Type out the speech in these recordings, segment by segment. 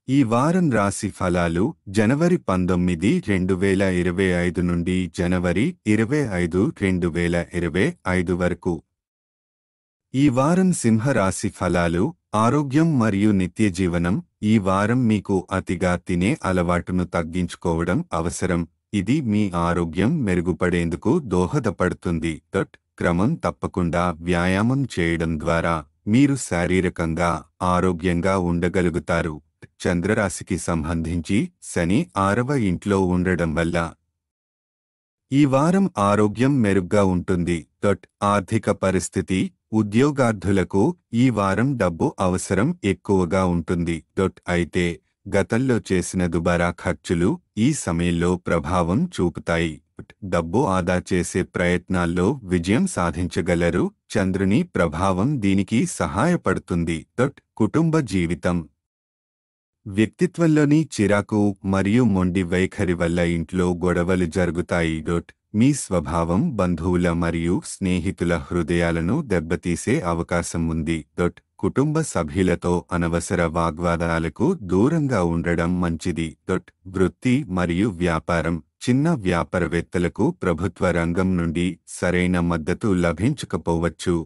ఈ వారం రాశి ఫలాలు జనవరి 19, 2025 నుండి జనవరి 25, 2025 వరకు. ఈ వారం సింహ రాశి ఫలాలు ఆరోగ్యం మరియు నిత్యజీవనం. ఈ వారం మీకు అతిగా తినే అలవాటును తగ్గించుకోవడం అవసరం. ఇది మీ ఆరోగ్యం మెరుగుపడేందుకు దోహదపడుతుంది. క్రమం తప్పకుండా వ్యాయామం చేయడం ద్వారా మీరు శారీరకంగా ఆరోగ్యంగా ఉండగలుగుతారు. చంద్రరాశికి సంబంధించి శని 6వ ఇంట్లో ఉండడం వల్ల ఈ వారం ఆరోగ్యం మెరుగ్గా ఉంటుంది. ఆర్థిక పరిస్థితి ఉద్యోగార్థులకు ఈ వారం డబ్బు అవసరం ఎక్కువగా ఉంటుంది. అయితే గతంలో చేసిన దుబారా ఖర్చులు ఈ సమయంలో ప్రభావం చూపుతాయి. డబ్బు ఆదా చేసే ప్రయత్నాల్లో విజయం సాధించగలరు. చంద్రుని ప్రభావం దీనికి సహాయపడుతుంది. కుటుంబ జీవితం వ్యక్తిత్వంలోని చిరాకు మరియు మొండి వైఖరి వల్ల ఇంట్లో గొడవలు జరుగుతాయి. మీ స్వభావం బంధువుల మరియు స్నేహితుల హృదయాలను దెబ్బతీసే అవకాశం ఉంది. కుటుంబ సభ్యులతో అనవసర వాగ్వాదాలకు దూరంగా ఉండడం మంచిది. వృత్తి మరియు వ్యాపారం చిన్న వ్యాపారవేత్తలకు ప్రభుత్వ రంగం నుండి సరైన మద్దతు లభించకపోవచ్చు.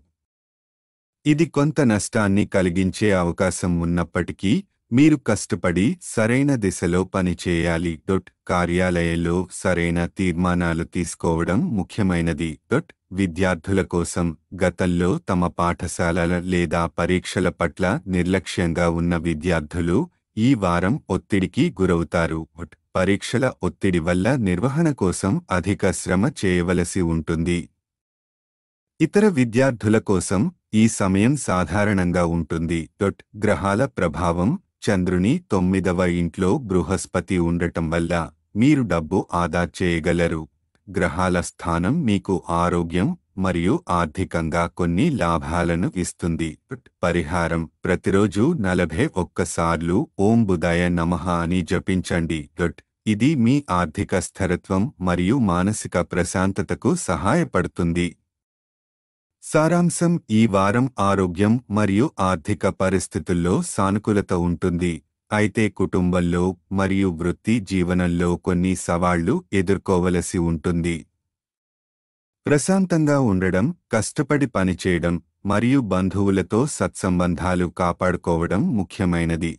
ఇది కొంత నష్టాన్ని కలిగించే అవకాశం ఉన్నప్పటికీ మీరు కష్టపడి సరైన దిశలో పనిచేయాలి. కార్యాలయంలో సరైన తీర్మానాలు తీసుకోవడం ముఖ్యమైనది. విద్యార్థుల కోసం గతంలో తమ పాఠశాలల లేదా పరీక్షల పట్ల నిర్లక్ష్యంగా ఉన్న విద్యార్థులు ఈ వారం ఒత్తిడికి గురవుతారు. పరీక్షల ఒత్తిడి వల్ల నిర్వహణ కోసం అధిక శ్రమ చేయవలసి ఉంటుంది. ఇతర విద్యార్థుల కోసం ఈ సమయం సాధారణంగా ఉంటుంది. గ్రహాల ప్రభావం చంద్రుని 9వ ఇంట్లో బృహస్పతి ఉండటం వల్ల మీరు డబ్బు ఆదా చేయగలరు. గ్రహాల స్థానం మీకు ఆరోగ్యం మరియు ఆర్థికంగా కొన్ని లాభాలను ఇస్తుంది. పరిహారం ప్రతిరోజు 41 సార్లు ఓం బుధాయ నమః అని జపించండి. ఇది మీ ఆర్థిక స్థిరత్వం మరియు మానసిక ప్రశాంతతకు సహాయపడుతుంది. సారాంశం ఈ వారం ఆరోగ్యం మరియు ఆర్థిక పరిస్థితుల్లో సానుకూలత ఉంటుంది. అయితే కుటుంబంలో మరియు వృత్తి జీవనంలో కొన్ని సవాళ్లు ఎదుర్కోవలసి ఉంటుంది. ప్రశాంతంగా ఉండడం, కష్టపడి పనిచేయడం మరియు బంధువులతో సత్సంబంధాలు కాపాడుకోవడం ముఖ్యమైనది.